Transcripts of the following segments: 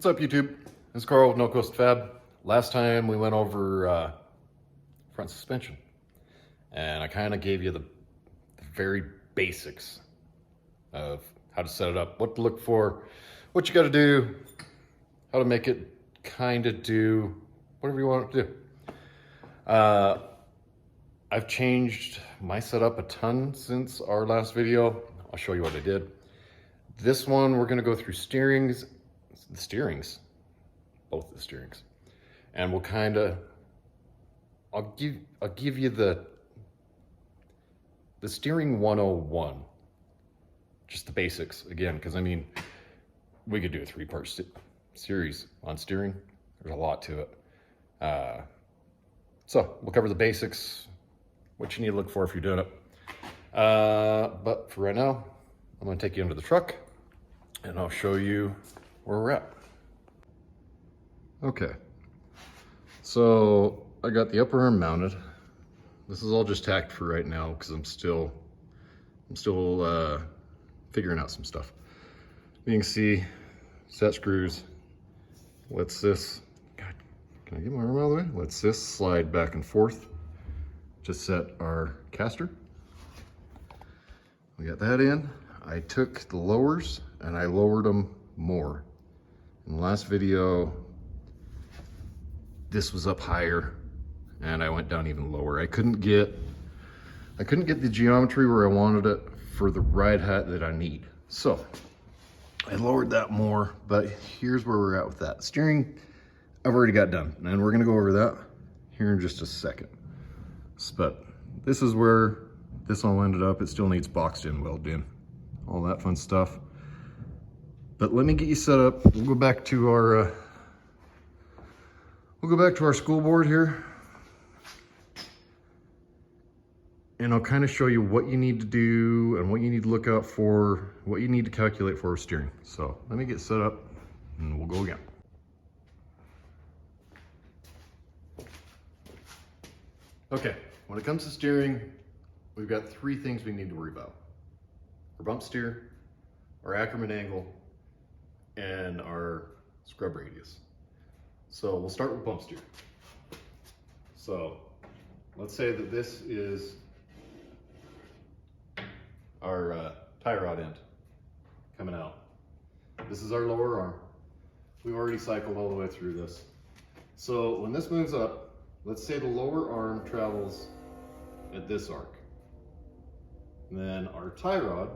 What's up, YouTube? This is Carl with No Coast Fab. Last time we went over front suspension, and I kind of gave you the very basics of how to set it up, what to look for, what you got to do, how to make it kind of do whatever you want it to do. I've changed my setup a ton since our last video. I'll show you what I did. This one, we're going to go through both the steerings, and we'll kind of, I'll give you the steering 101, just the basics again, because I mean, we could do a three-part series on steering. There's a lot to it. So we'll cover the basics, what you need to look for if you're doing it. But for right now, I'm going to take you into the truck and I'll show you where we're at. Okay, so I got the upper arm mounted. This is all just tacked for right now because I'm still figuring out some stuff. You can see set screws. Lets this, God, can I get my arm out of the way? Lets this slide back and forth to set our caster. We got that in. I took the lowers and I lowered them more. In the last video, this was up higher and I went down even lower. I couldn't get the geometry where I wanted it for the ride height that I need. So I lowered that more, but here's where we're at with that. Steering, I've already got done, and we're gonna go over that here in just a second. But this is where this all ended up. It still needs boxed in, welded in, all that fun stuff. But let me get you set up. We'll go back to our school board here, and I'll kind of show you what you need to do and what you need to look out for, what you need to calculate for steering. So let me get set up and we'll go again. Okay, when it comes to steering, we've got three things we need to worry about: our bump steer, our Ackerman angle, and our scrub radius. So we'll start with bump steer. So let's say that this is our tie rod end coming out. This is our lower arm. We've already cycled all the way through this. So when this moves up, let's say the lower arm travels at this arc. Then our tie rod,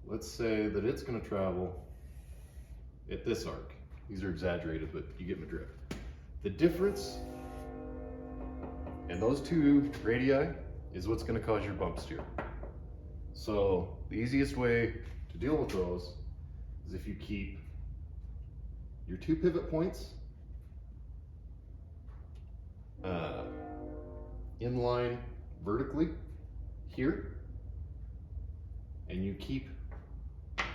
let's say that it's going to travel at this arc. These are exaggerated, but you get my drift. The difference in those two radii is what's going to cause your bump steer. So the easiest way to deal with those is if you keep your two pivot points in line vertically here, and you keep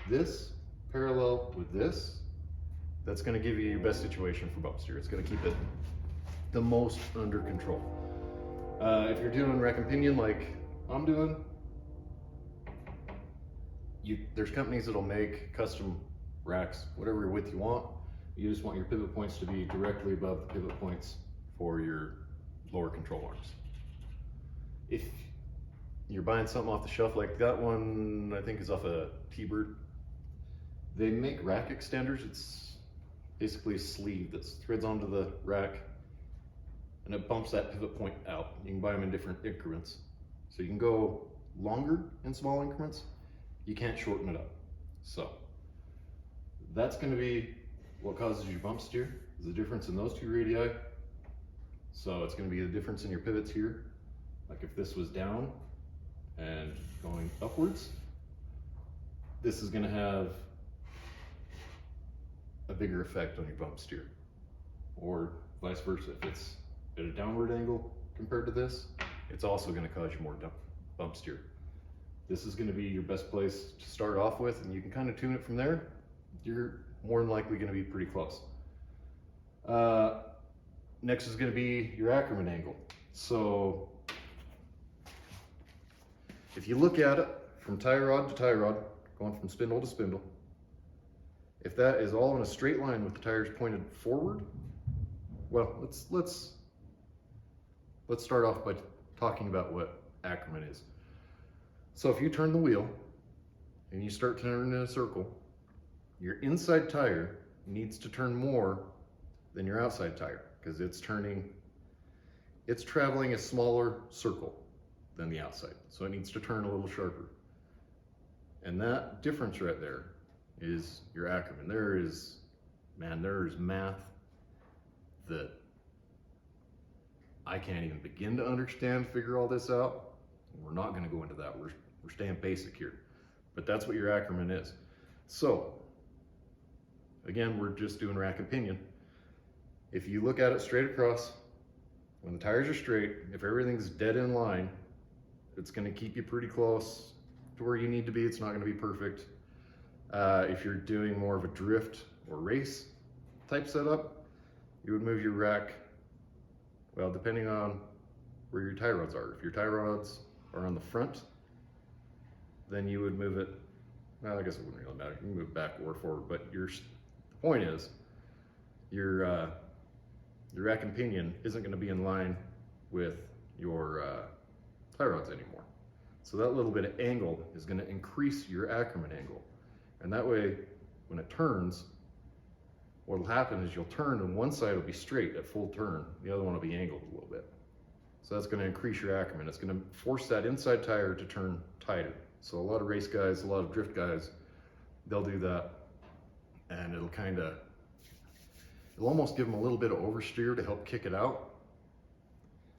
this parallel with this. That's going to give you your best situation for bump steer. It's going to keep it the most under control. If you're doing rack and pinion like I'm doing, there's companies that'll make custom racks, whatever width you want. You just want your pivot points to be directly above the pivot points for your lower control arms. If you're buying something off the shelf, like that one I think is off a T-Bird, they make rack extenders. It's basically a sleeve that threads onto the rack and it bumps that pivot point out. You can buy them in different increments. So you can go longer in small increments. You can't shorten it up. So that's going to be what causes your bump steer, is the difference in those two radii. So it's going to be the difference in your pivots here. Like if this was down and going upwards, this is going to have a bigger effect on your bump steer, or vice versa. If it's at a downward angle compared to this, it's also going to cause you more bump steer. This is going to be your best place to start off with, and you can kind of tune it from there. You're more than likely going to be pretty close. Next is going to be your Ackerman angle. So if you look at it from tie rod to tie rod, going from spindle to spindle, If that is all in a straight line with the tires pointed forward, well, let's start off by talking about what Ackerman is. So if you turn the wheel and you start turning in a circle, your inside tire needs to turn more than your outside tire because it's traveling a smaller circle than the outside. So it needs to turn a little sharper. And that difference right there is your Ackerman. There is math that I can't even begin to understand, figure all this out. We're not going to go into that. We're staying basic here. But that's what your Ackerman is. So, again, we're just doing rack and pinion. If you look at it straight across, when the tires are straight, if everything's dead in line, it's going to keep you pretty close to where you need to be. It's not going to be perfect. If you're doing more of a drift or race type setup, you would move your rack, well, depending on where your tie rods are. If your tie rods are on the front, then you would move it, well, I guess it wouldn't really matter. You can move it back or forward, but the point is, your rack and pinion isn't going to be in line with your tie rods anymore. So that little bit of angle is going to increase your Ackerman angle. And that way, when it turns, what will happen is you'll turn and one side will be straight at full turn, the other one will be angled a little bit. So that's going to increase your Ackerman. It's going to force that inside tire to turn tighter. So a lot of race guys, a lot of drift guys, they'll do that, and it'll almost give them a little bit of oversteer to help kick it out.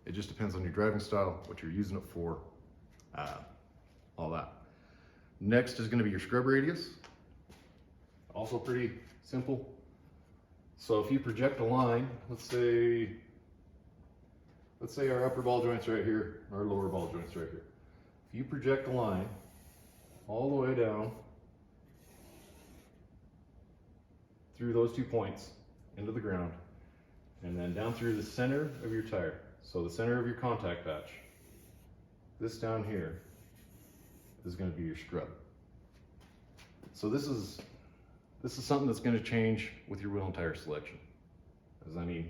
It just depends on your driving style, what you're using it for, all that. Next is going to be your scrub radius. Also pretty simple. So if you project a line, let's say our upper ball joint's right here, our lower ball joint's right here. If you project a line all the way down through those 2 points into the ground, and then down through the center of your tire, so the center of your contact patch, this down here is going to be your scrub. So this is something that's going to change with your wheel and tire selection. Because I mean,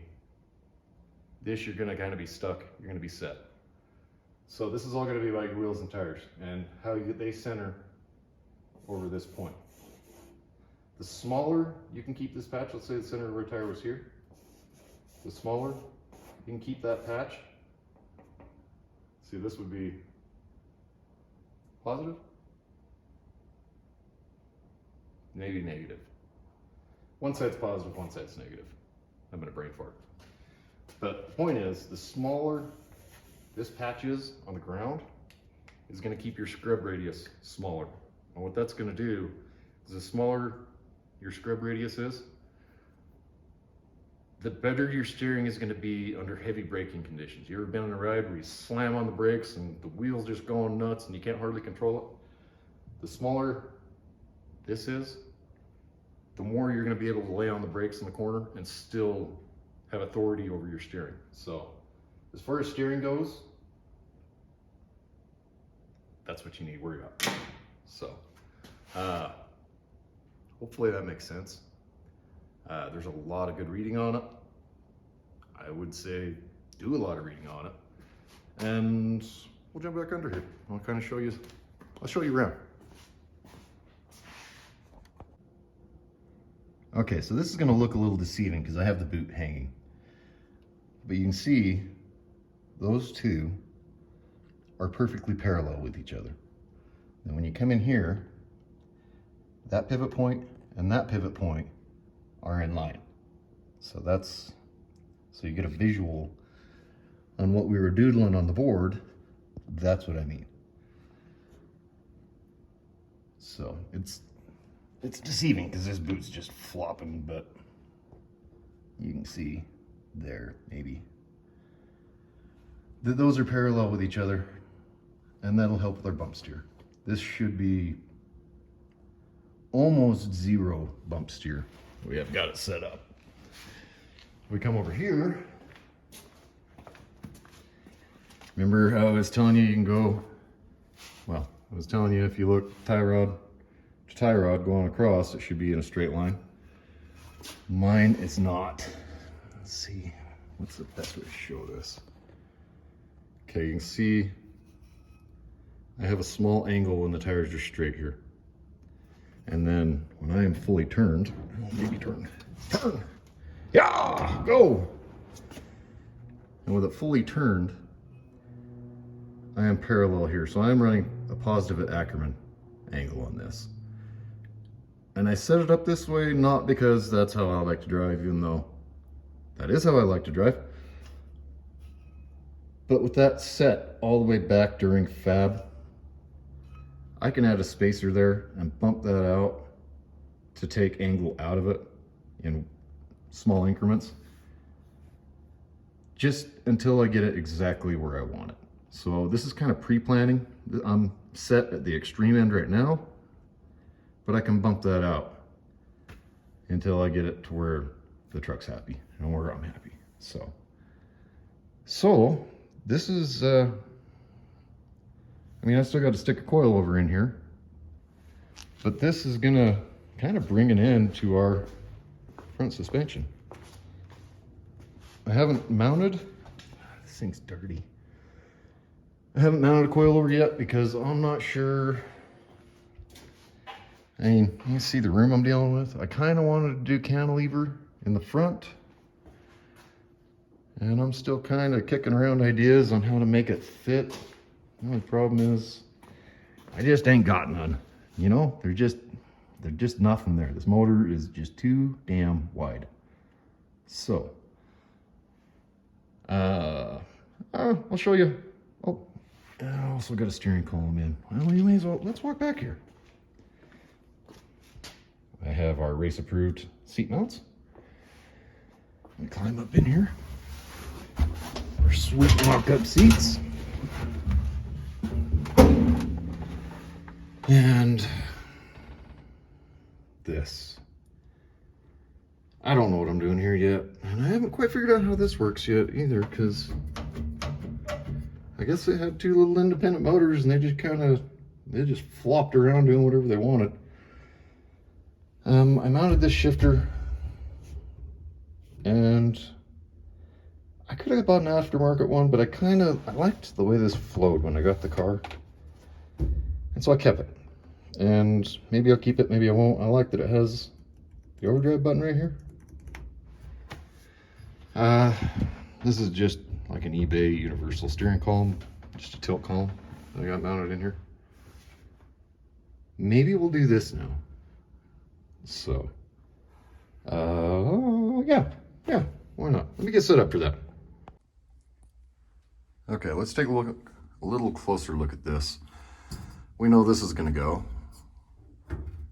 this you're going to kind of be stuck, you're going to be set. So this is all going to be about your wheels and tires and how they center over this point. The smaller you can keep this patch, let's say the center of our tire was here. The smaller you can keep that patch. See, this would be positive, maybe negative. One side's positive, one side's negative. I'm gonna brain fart. But the point is, the smaller this patch is on the ground is gonna keep your scrub radius smaller. And what that's gonna do is the smaller your scrub radius is, the better your steering is gonna be under heavy braking conditions. You ever been on a ride where you slam on the brakes and the wheel's just going nuts and you can't hardly control it? The smaller this is, the more you're gonna be able to lay on the brakes in the corner and still have authority over your steering. So, as far as steering goes, that's what you need to worry about. So, hopefully that makes sense. There's a lot of good reading on it. I would say do a lot of reading on it. And we'll jump back under here. I'll kind of show you around. Okay, so this is gonna look a little deceiving because I have the boot hanging. But you can see those two are perfectly parallel with each other. And when you come in here, that pivot point and that pivot point are in line. So you get a visual on what we were doodling on the board. That's what I mean. So it's deceiving because this boot's just flopping, but you can see there, maybe. Those are parallel with each other, and that'll help with our bump steer. This should be almost zero bump steer. We have got it set up. We come over here. Remember how I was telling you you can go, well, I was telling you if you look tie rod to tie rod going across, it should be in a straight line. Mine is not. Let's see, what's the best way to show this? Okay, you can see I have a small angle when the tires are straight here. And then when I am fully turned, maybe turn, yeah, go. And with it fully turned, I am parallel here. So I'm running a positive at Ackerman angle on this. And I set it up this way, not because that's how I like to drive, even though that is how I like to drive. But with that set all the way back during fab, I can add a spacer there and bump that out to take angle out of it in small increments, just until I get it exactly where I want it. So this is kind of pre-planning. I'm set at the extreme end right now, but I can bump that out until I get it to where the truck's happy and where I'm happy. So this is, I mean, I still got to stick a coil over in here, but this is gonna kind of bring an end to our front suspension. I haven't mounted, this thing's dirty. I haven't mounted a coil over yet because I'm not sure. I mean, you can see the room I'm dealing with. I kind of wanted to do cantilever in the front, and I'm still kind of kicking around ideas on how to make it fit. The only problem is I just ain't got none. You know, there's just nothing there. This motor is just too damn wide. So, I'll show you. Oh, I also got a steering column in. Well, you may as well, let's walk back here. I have our race approved seat mounts. Let me climb up in here. Our sweet lock up seats. And this. I don't know what I'm doing here yet. And I haven't quite figured out how this works yet either, because I guess they had two little independent motors and they just flopped around doing whatever they wanted. I mounted this shifter, and I could have bought an aftermarket one, but I liked the way this flowed when I got the car. And so I kept it. And maybe I'll keep it, maybe I won't. I like that it has the overdrive button right here. This is just like an eBay universal steering column, just a tilt column that I got mounted in here. Maybe we'll do this now. So, yeah, why not? Let me get set up for that. Okay, let's take a little closer look at this. We know this is gonna go.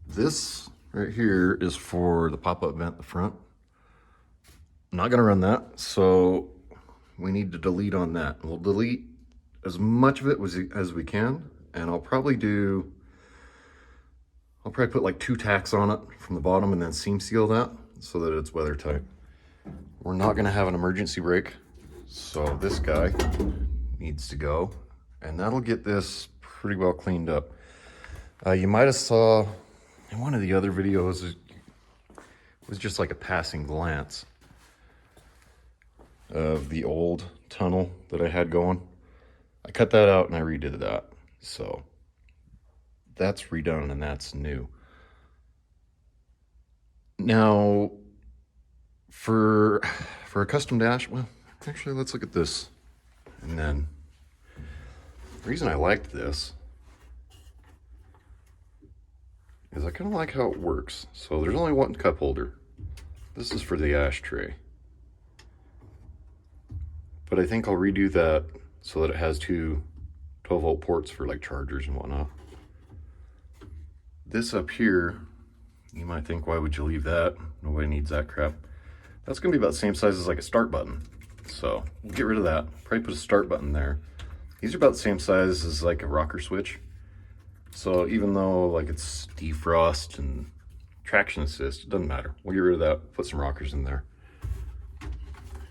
This right here is for the pop-up vent in the front. I'm not gonna run that, so we need to delete on that. We'll delete as much of it as we can, and I'll probably put like 2 tacks on it from the bottom and then seam seal that so that it's weather tight. We're not gonna have an emergency brake, so this guy needs to go, and that'll get this pretty well cleaned up. You might have saw in one of the other videos, it was just like a passing glance of the old tunnel that I had going. I cut that out and I redid that. So that's redone and that's new. Now, for a custom dash, well, actually, let's look at this. And then, the reason I liked this is I kind of like how it works. So there's only one cup holder. This is for the ashtray. But I think I'll redo that so that it has 2 12-volt ports for like chargers and whatnot. This up here, you might think, why would you leave that? Nobody needs that crap. That's gonna be about the same size as like a start button. So we'll get rid of that. Probably put a start button there. These are about the same size as like a rocker switch. So even though like it's defrost and traction assist, it doesn't matter. We'll get rid of that, put some rockers in there.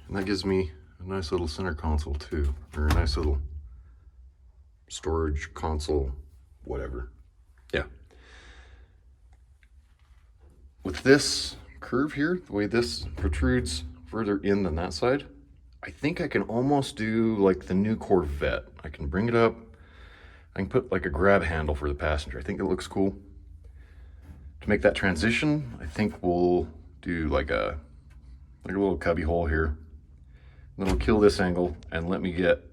And that gives me a nice little center console too, or a nice little storage console, whatever. Yeah. with this curve here, the way this protrudes further in than that side, I think I can almost do like the new Corvette. I can bring it up. I can put like a grab handle for the passenger. I think it looks cool. To make that transition, I think we'll do like a little cubby hole here. Then it'll kill this angle and let me get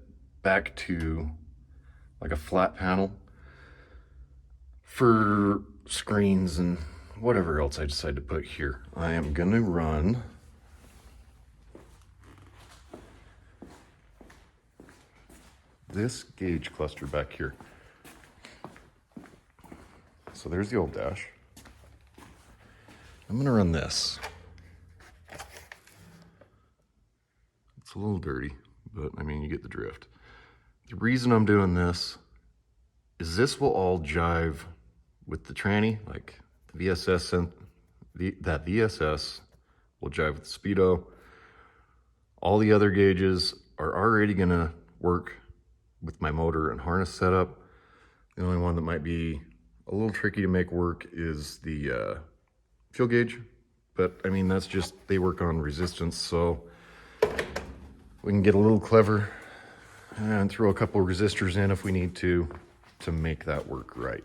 back to like a flat panel for screens and whatever else I decide to put here. I am gonna run this gauge cluster back here. So there's the old dash. I'm gonna run this. It's a little dirty, but I mean, you get the drift. The reason I'm doing this is this will all jive with the tranny, like the VSS, and that VSS will jive with the Speedo. All the other gauges are already gonna work with my motor and harness setup. The only one that might be a little tricky to make work is the fuel gauge, but I mean, that's just, they work on resistance, so we can get a little clever and throw a couple of resistors in if we need to make that work right.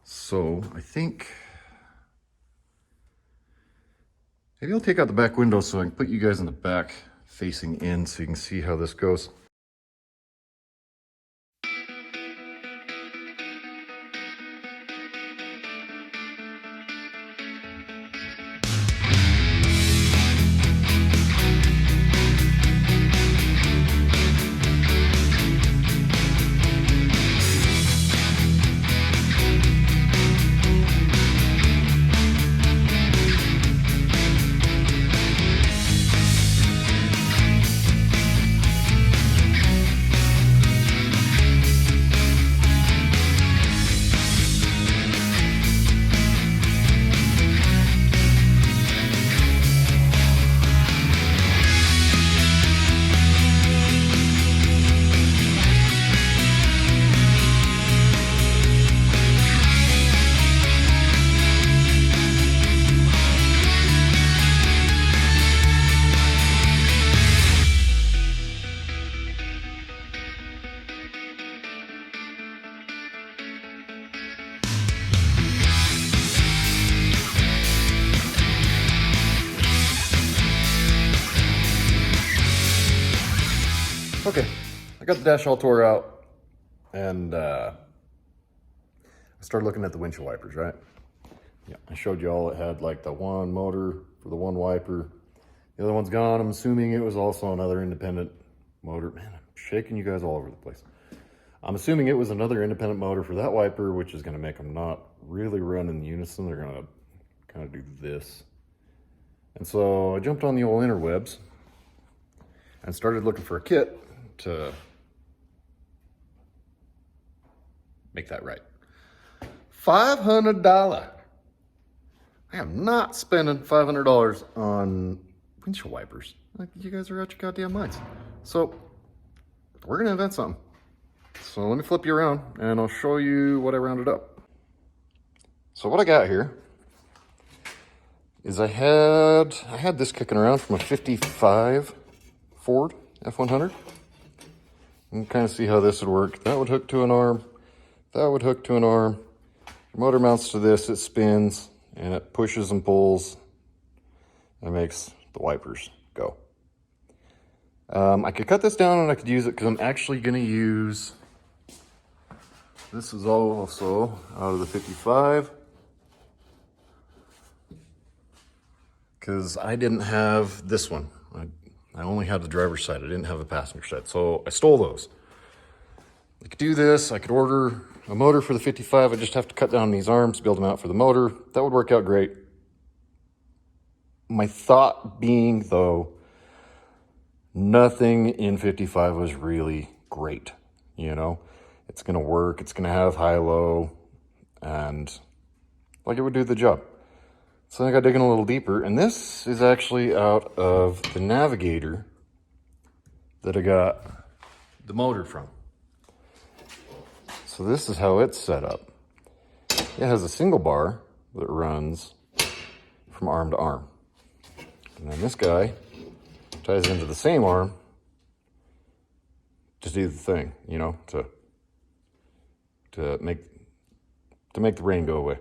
So I think maybe I'll take out the back window so I can put you guys in the back facing in so you can see how this goes. Okay, I got the dash all tore out, and I started looking at the windshield wipers, right? Yeah, I showed you all it had like the one motor for the one wiper. The other one's gone. I'm assuming it was also another independent motor. Man, I'm shaking you guys all over the place. I'm assuming it was another independent motor for that wiper, which is gonna make them not really run in unison. They're gonna kind of do this. And so I jumped on the old interwebs and started looking for a kit to make that right. $500. I am not spending $500 on windshield wipers. Like, you guys are out your goddamn minds. So we're gonna invent something. So let me flip you around and I'll show you what I rounded up. So what I got here is I had this kicking around from a 55 Ford F100. You can kind of see how this would work. That would hook to an arm. That would hook to an arm. Your motor mounts to this, it spins, and it pushes and pulls, and it makes the wipers go. I could cut this down and I could use it because I'm actually going to use, this is also out of the 55, because I didn't have this one. I only had the driver's side. I didn't have the passenger side, so I stole those. I could do this. I could order a motor for the 55. I just have to cut down these arms, build them out for the motor. That would work out great. My thought being, though, nothing in 55 was really great. You know, it's going to work. It's going to have high-low, and like it would do the job. So I got digging a little deeper, and this is actually out of the Navigator that I got the motor from. So this is how it's set up. It has a single bar that runs from arm to arm. And then this guy ties into the same arm to do the thing, you know, to make the rain go away.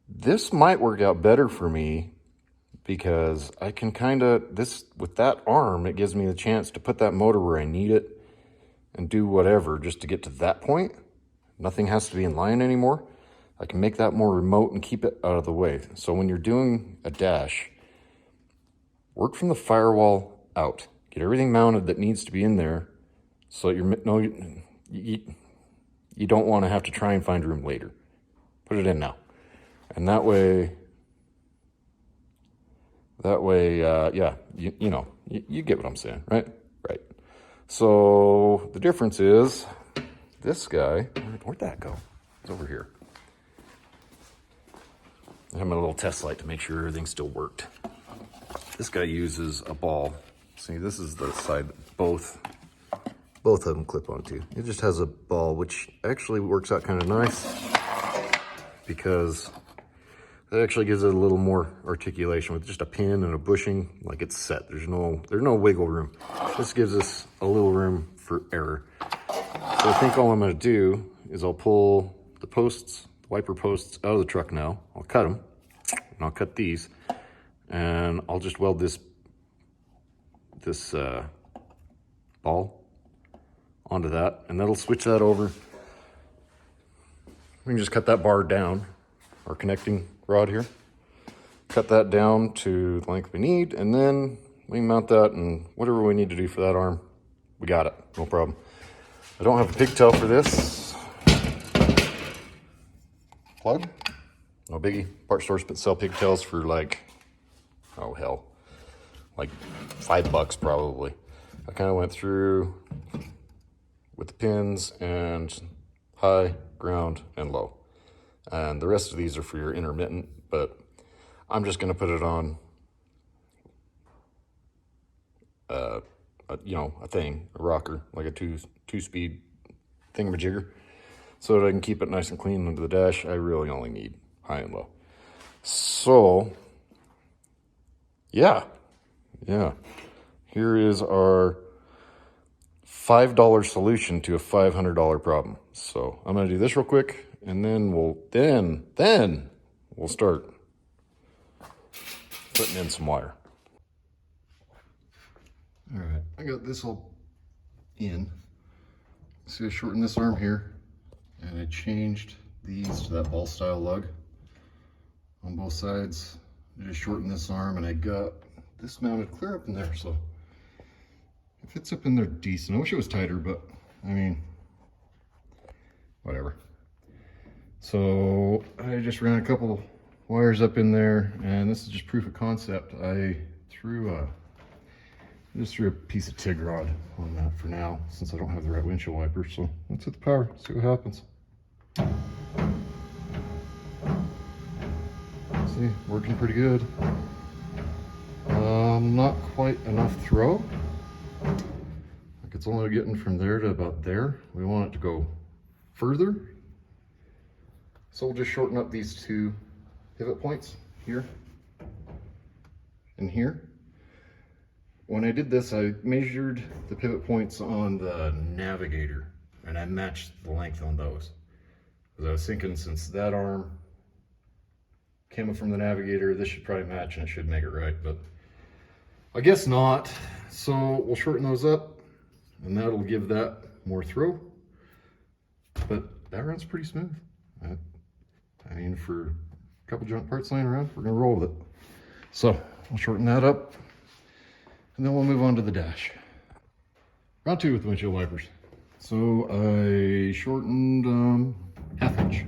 This might work out better for me because I can with that arm, it gives me the chance to put that motor where I need it and do whatever just to get to that point. Nothing has to be in line anymore. I can make that more remote and keep it out of the way. So when you're doing a dash, work from the firewall out. Get everything mounted that needs to be in there so that you don't want to have to try and find room later. Put it in now. And that way, yeah, you know, you get what I'm saying, right? Right. So the difference is this guy, where'd that go? It's over here. I have my little test light to make sure everything still worked. This guy uses a ball. See, this is the side both of them clip onto. It just has a ball, which actually works out kind of nice because that actually gives it a little more articulation. With just a pin and a bushing, like it's set. There's no wiggle room. This gives us a little room for error. So I think all I'm going to do is I'll pull the posts, the wiper posts out of the truck now. I'll cut them, and I'll cut these, and I'll just weld this ball onto that, and that'll switch that over. We can just cut that bar down, our connecting rod here. Cut that down to the length we need, and then we can mount that, and whatever we need to do for that arm, we got it, no problem. I don't have a pigtail for this. Plug, no biggie. Part stores sell pigtails for like, oh hell, like $5 probably. I kind of went through with the pins and high, ground, and low. And the rest of these are for your intermittent, but I'm just going to put it on, a rocker, like a two-speed thingamajigger, so that I can keep it nice and clean under the dash. I really only need high and low. So, yeah. Here is our $5 solution to a $500 problem. So I'm going to do this real quick, and then we'll start putting in some wire. All right, I got this all in. See, I shortened this arm here, and I changed these to that ball style lug on both sides. I just shortened this arm, and I got this mounted clear up in there, so it fits up in there decent. I wish it was tighter, but I mean, whatever. So I just ran a couple wires up in there, and this is just proof of concept. I just threw a piece of TIG rod on that for now, since I don't have the right windshield wiper. So let's hit the power, see what happens. See, working pretty good. Not quite enough throw. Like it's only getting from there to about there. We want it to go further. So we'll just shorten up these two pivot points here and here. When I did this, I measured the pivot points on the navigator, and I matched the length on those. Because I was thinking, since that arm came from the navigator, this should probably match and it should make it right, but I guess not. So we'll shorten those up, and that'll give that more throw. But that runs pretty smooth. I mean, for a couple junk parts laying around, we're gonna roll with it. So we'll shorten that up, and then we'll move on to the dash. Round 2 with the windshield wipers. So I shortened ½ inch.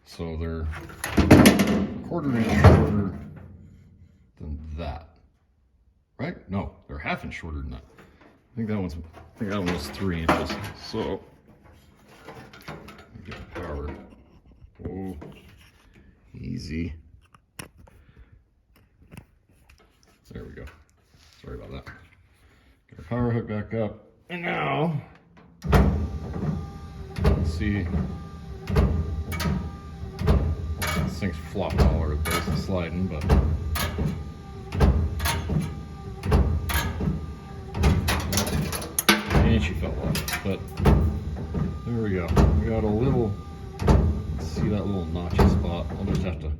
So they're ½ inch shorter than that, right? No, they're ½ inch shorter than that. I think that one was 3 inches. So get power. Oh, easy. There we go. Sorry about that. Get our power hook back up. And now, let's see thing's flopped all over the place and sliding, but and she fell off. But there we go. We got a little, see that little notchy spot. I'll just have to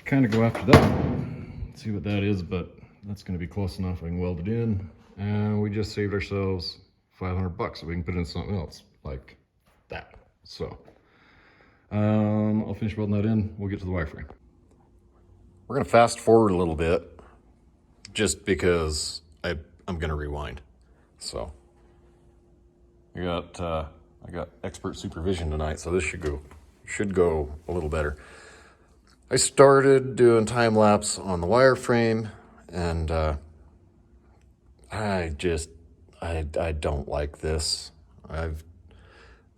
kind of go after that, see what that is, but that's going to be close enough. I can weld it in, and we just saved ourselves $500 so we can put in something else like that. So I'll finish welding that in. We'll get to the wireframe. We're going to fast forward a little bit just because I'm going to rewind. So I got expert supervision tonight, so this should go a little better. I started doing time lapse on the wireframe, and I don't like this.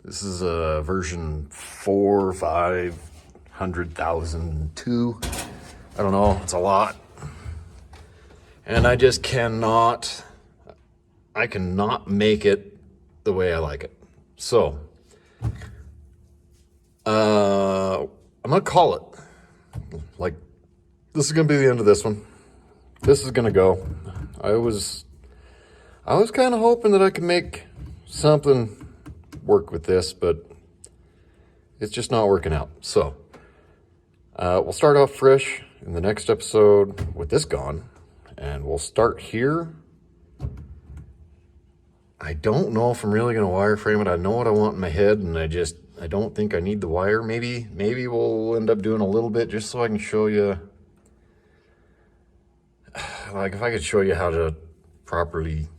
This is a version 4, 500,002. I don't know, it's a lot. And I just cannot make it the way I like it. So, I'm gonna call it. Like, this is gonna be the end of this one. This is gonna go. I was kind of hoping that I could make something work with this, but it's just not working out. So, we'll start off fresh in the next episode with this gone, and we'll start here. I don't know if I'm really gonna wireframe it. I know what I want in my head, and I don't think I need the wire. Maybe we'll end up doing a little bit just so I can show you, like if I could show you how to properly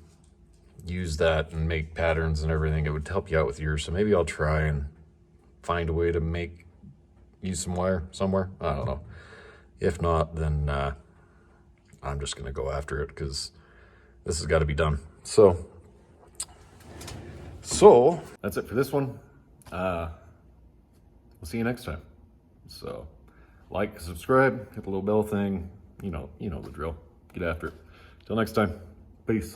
use that and make patterns and everything, it would help you out with yours. So maybe I'll try and find a way to use some wire somewhere. I don't know. If not, then I'm just gonna go after it because this has got to be done. So that's it for this one. We'll see you next time. So like, subscribe, hit the little bell thing. You know the drill. Get after it. Till next time. Peace.